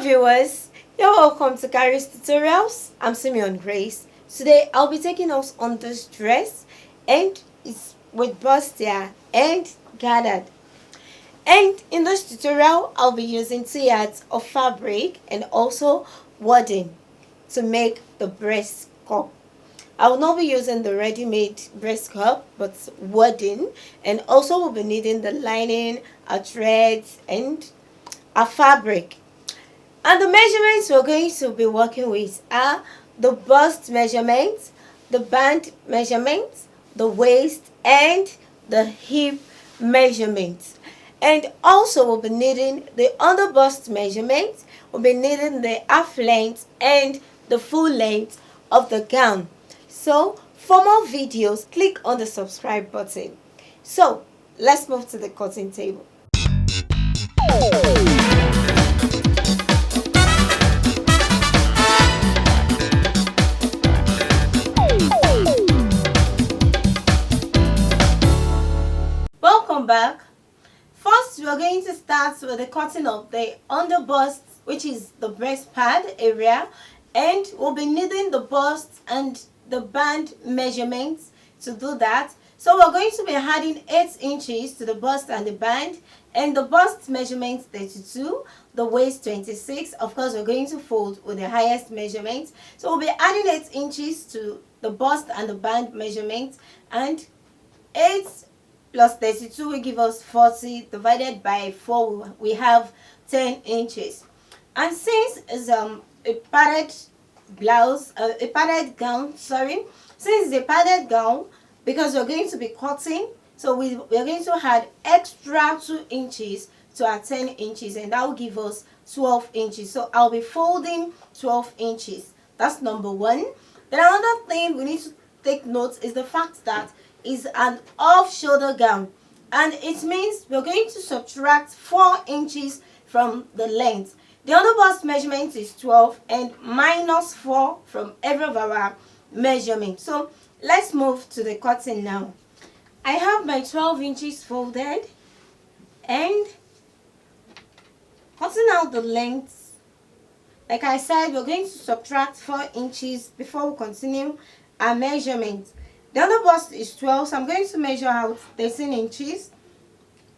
viewers, you're welcome to Kharis Tutorials. I'm Simeon Grace. Today I'll be taking us on this dress, and it's with Bustier and gathered. And in this tutorial I'll be using 2 yards of fabric and also wadding to make the breast cup. I will not be using the ready-made breast cup but wadding, and also we'll be needing the lining, our threads and our fabric. And the measurements we're going to be working with are the bust measurements, the band measurements, the waist and the hip measurements. And also we'll be needing the under bust measurements, we'll be needing the half length and the full length of the gown. So for more videos, click on the subscribe button. So let's move to the cutting table. Welcome back. First, we are going to start with the cutting of the under bust, which is the breast pad area, and we'll be needing the bust and the band measurements to do that. So we're going to be adding 8 inches to the bust and the band, and the bust measurement 32, the waist 26. Of course, we're going to fold with the highest measurement. So we'll be adding 8 inches to the bust and the band measurement, and 8 plus 32 will give us 40, divided by 4 we have 10 inches. And since it's a padded blouse, a padded gown, since it's a padded gown, because we're going to be cutting, so we're going to add extra 2 inches to our 10 inches, and that will give us 12 inches. So I'll be folding 12 inches. That's number one. Then another thing we need to take note is the fact that is an off shoulder gown, and it means we're going to subtract 4 inches from the length. The under bust measurement is 12 and minus 4 from every of our measurement. So let's move to the cutting now. I have my 12 inches folded and cutting out the length. Like I said, we're going to subtract 4 inches before we continue our measurement. The under bust is 12, so I'm going to measure out 13 inches.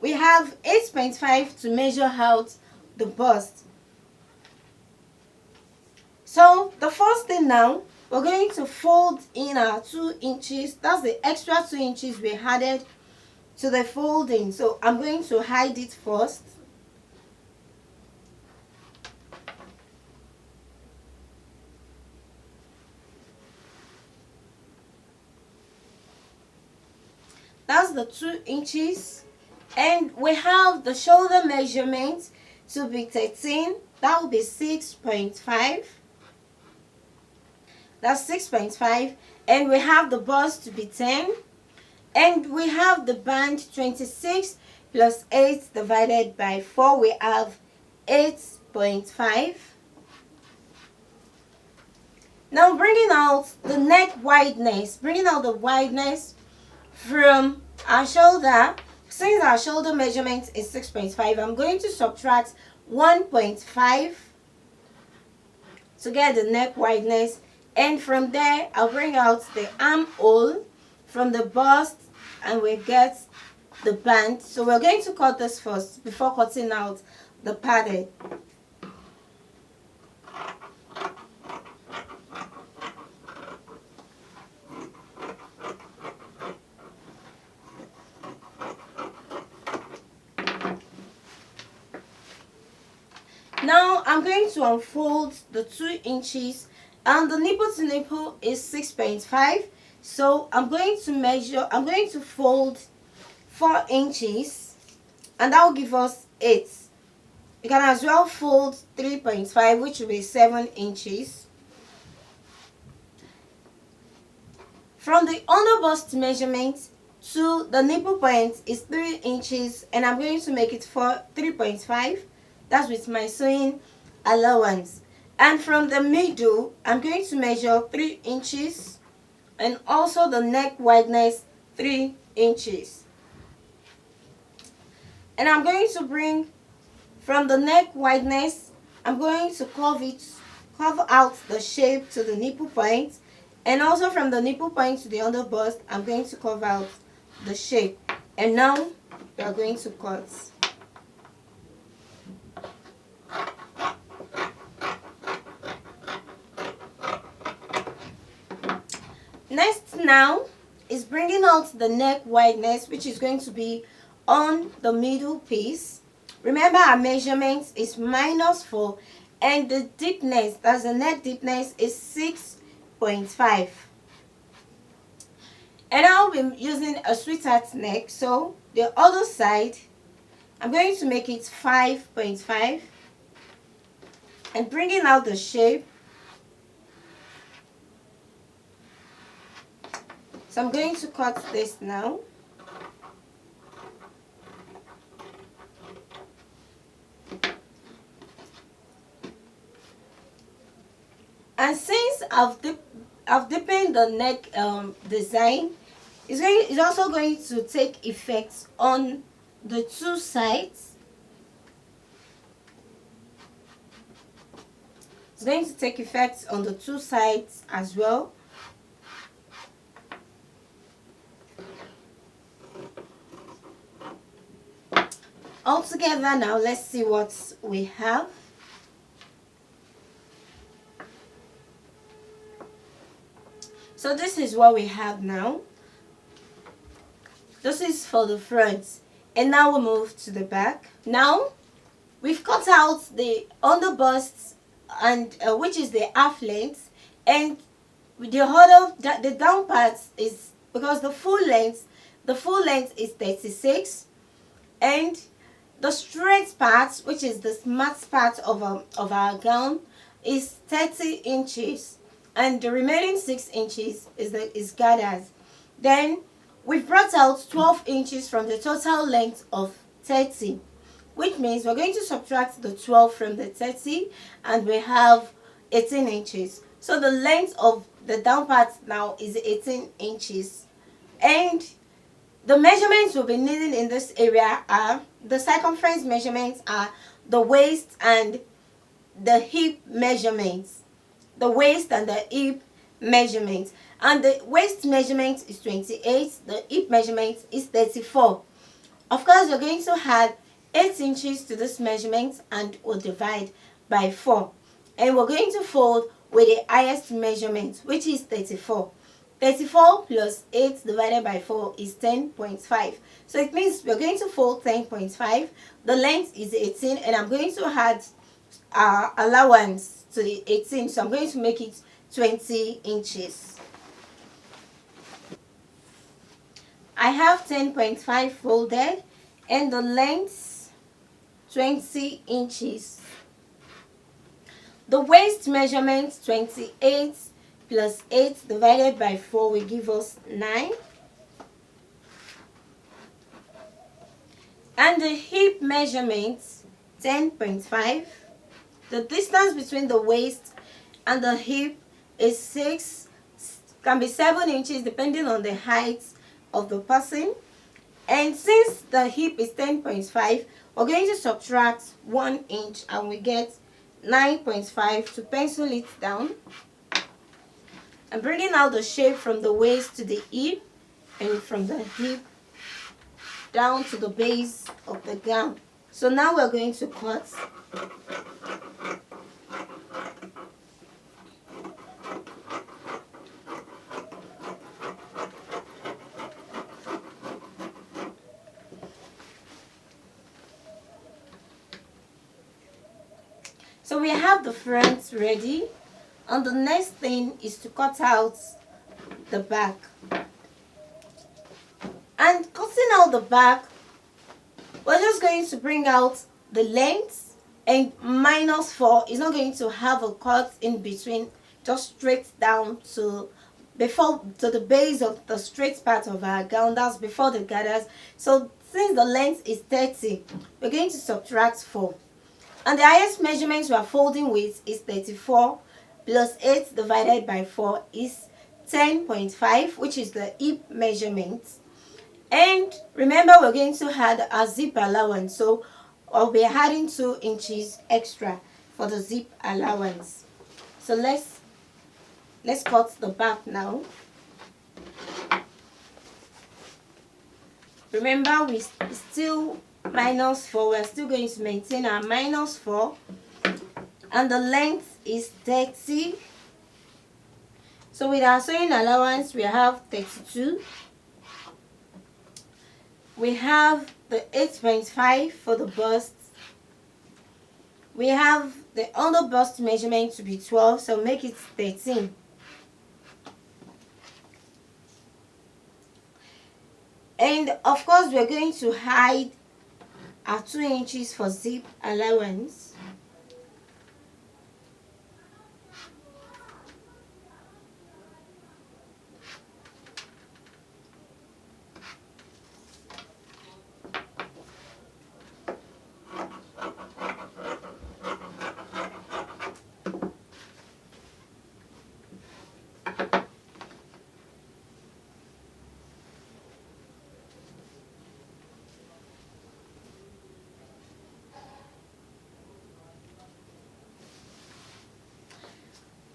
We have 8.5 to measure out the bust. So the first thing now, we're going to fold in our 2 inches. That's the extra 2 inches we added to the folding. So I'm going to hide it first. That's the 2 inches, and we have the shoulder measurement to be 13. That will be 6.5. That's 6.5, and we have the bust to be 10, and we have the band 26 plus 8 divided by 4. We have 8.5. Now bringing out the neck wideness, from our shoulder. Since our shoulder measurement is 6.5, I'm going to subtract 1.5 to get the neck wideness, and from there I'll bring out the armhole from the bust and we get the band. So we're going to cut this first before cutting out the padded. Now I'm going to unfold the 2 inches, and the nipple to nipple is 6.5. So I'm going to fold 4 inches, and that will give us 8. You can as well fold 3.5, which will be 7 inches. From the under bust measurement to the nipple point is 3 inches, and I'm going to make it for 3.5. That's with my sewing allowance. And from the middle, I'm going to measure 3 inches, and also the neck wideness 3 inches. And I'm going to bring from the neck wideness I'm going to curve out the shape to the nipple point, and also from the nipple point to the under bust, I'm going to curve out the shape. And now we are going to cut. Next now is bringing out the neck wideness, which is going to be on the middle piece. Remember, our measurement is -4, and the deepness, that's the neck deepness, is 6.5. And I'll be using a sweetheart neck, so the other side, I'm going to make it 5.5 and bringing out the shape. So I'm going to cut this now. And since I've deepened the neck design, it's also going to take effect on the two sides. It's going to take effect on the two sides as well. All together now, let's see what we have. So this is what we have now. This is for the front. And now we'll move to the back. Now, we've cut out the underbust, and which is the half length, and the down part is, because the full length is 36, and the straight part, which is the smart part of our gown, is 30 inches, and the remaining 6 inches is gathers. Then we've brought out 12 inches from the total length of 30, which means we're going to subtract the 12 from the 30, and we have 18 inches. So the length of the down part now is 18 inches. And the measurements we'll be needing in this area are, the circumference measurements are the waist and the hip measurements. The waist and the hip measurements. And the waist measurement is 28, the hip measurement is 34. Of course, we're going to add 8 inches to this measurement, and we'll divide by 4. And we're going to fold with the highest measurement, which is 34. 34 plus 8 divided by 4 is 10.5. So it means we're going to fold 10.5. The length is 18, and I'm going to add allowance to the 18. So I'm going to make it 20 inches. I have 10.5 folded, and the length 20 inches. The waist measurement 28 plus 8 divided by 4 will give us 9. And the hip measurement 10.5. The distance between the waist and the hip is 6, can be 7 inches depending on the height of the person. And since the hip is 10.5, we're going to subtract 1 inch, and we get 9.5 to pencil it down. I'm bringing out the shape from the waist to the hip, and from the hip down to the base of the gown. So now we're going to cut. So we have the front ready, and the next thing is to cut out the back. And cutting out the back, we're just going to bring out the length, and -4 is not going to have a cut in between, just straight down to the base of the straight part of our gown. That's before the gathers. So since the length is 30, we're going to subtract 4. And the highest measurement we are folding with is 34 plus 8 divided by 4 is 10.5, which is the hip measurement. And remember, we're going to add a zip allowance, so I'll be adding 2 inches extra for the zip allowance. So let's cut the back now. Remember, we still -4. We're still going to maintain our -4, and the length is 30. So with our sewing allowance, we have 32. We have the 8.5 for the bust. We have the under bust measurement to be 12, so make it 13. And of course, we're going to hide our 2 inches for zip allowance.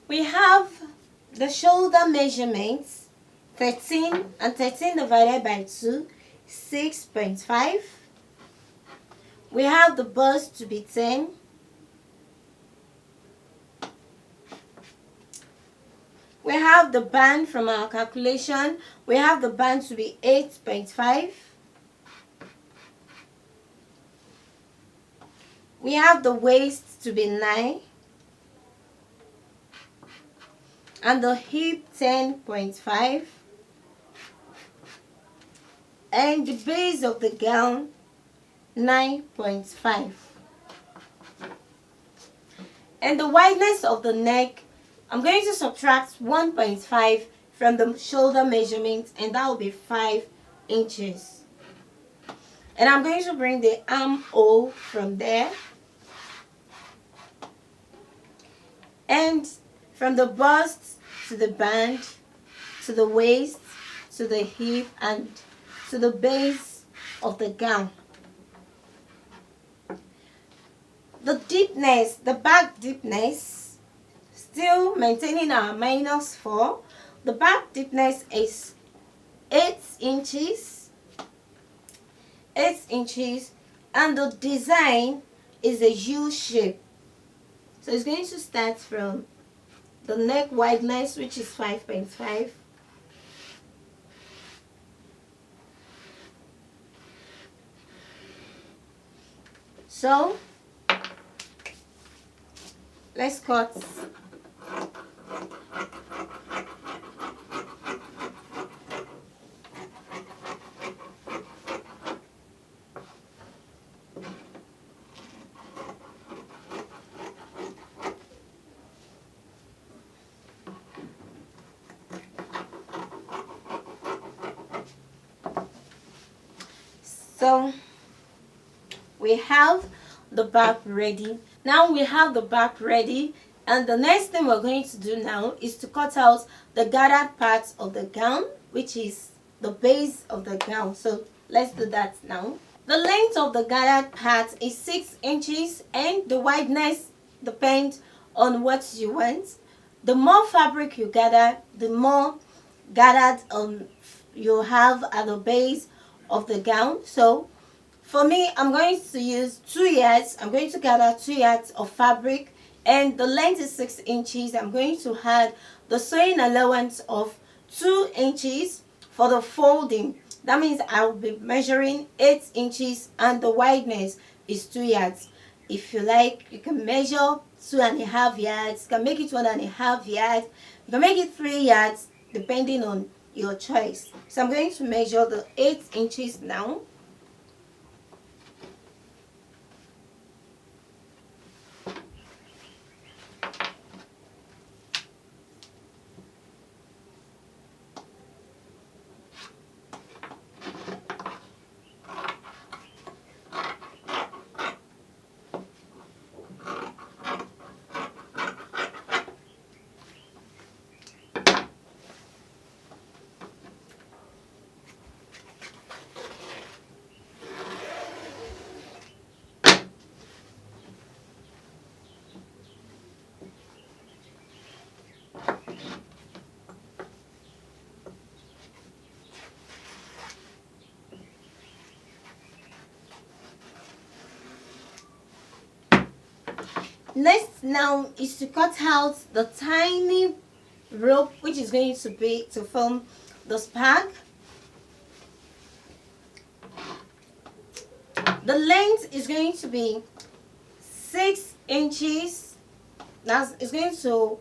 We have the shoulder measurements, 13, and 13 divided by 2, 6.5. We have the bust to be 10. We have the band from our calculation. We have the band to be 8.5. We have the waist to be 9. And the hip 10.5, and the base of the gown 9.5, and the wideness of the neck, I'm going to subtract 1.5 from the shoulder measurement, and that will be 5 inches. And I'm going to bring the armhole from there, and from the bust to the band, to the waist, to the hip, and to the base of the gown. The deepness, the back deepness, still maintaining our -4. The back deepness is 8 inches. 8 inches, and the design is a U shape. So it's going to start from the neck wideness, which is 5.5. So let's cut. So we have the back ready. Now we have the back ready, and the next thing we're going to do now is to cut out the gathered part of the gown, which is the base of the gown. So let's do that now. The length of the gathered part is 6 inches, and the wideness depends on what you want. The more fabric you gather, the more gathered you have at the base of the gown. So for me, I'm going to use 2 yards. I'm going to gather 2 yards of fabric, and the length is 6 inches. I'm going to add the sewing allowance of 2 inches for the folding. That means I will be measuring 8 inches, and the wideness is 2 yards. If you like, you can measure 2.5 yards. You can make it 1.5 yards. You can make it 3 yards, depending on your choice. So I'm going to measure the 8 inches now. Next now is to cut out the tiny rope which is going to be to form the spag. The length is going to be 6 inches. Now it's going to,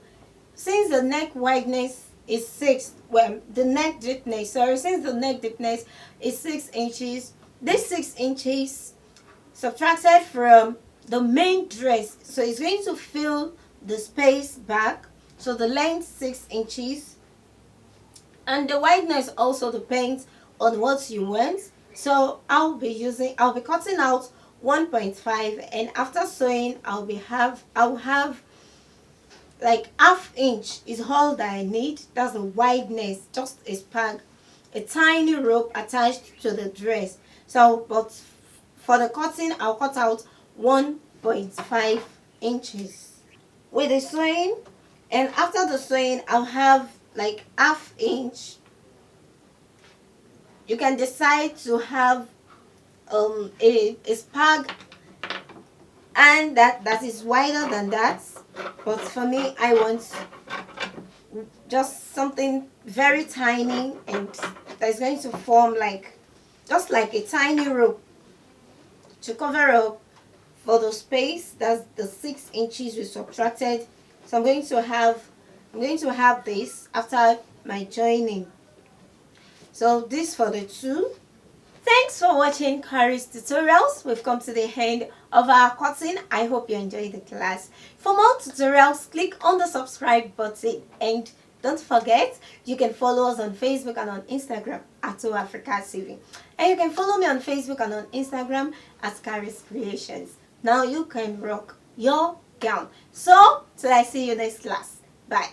since the neck wideness is 6, well, the neck deepness, sorry, since the neck deepness is 6 inches, this 6 inches subtracted from the main dress, so it's going to fill the space back. So the length 6 inches, and the wideness also depends on what you want. So I'll be cutting out 1.5, and after sewing I'll have like ½ inch is all that I need. That's the wideness, just a spag, a tiny rope attached to the dress. So but for the cutting, I'll cut out 1.5 inches with the sewing, and after the sewing I'll have like ½ inch. You can decide to have a spag and that is wider than that, but for me I want just something very tiny and that's going to form like just like a tiny rope to cover up for the space. That's the 6 inches we subtracted. So I'm going to have this after my joining. So this for the two. Thanks for watching Kharis Tutorials. We've come to the end of our cutting. I hope you enjoyed the class. For more tutorials, click on the subscribe button, and don't forget, you can follow us on Facebook and on Instagram at Africa TV. And you can follow me on Facebook and on Instagram at Kharis Kreations. Now you can rock your gown. So, till I see you next class. Bye.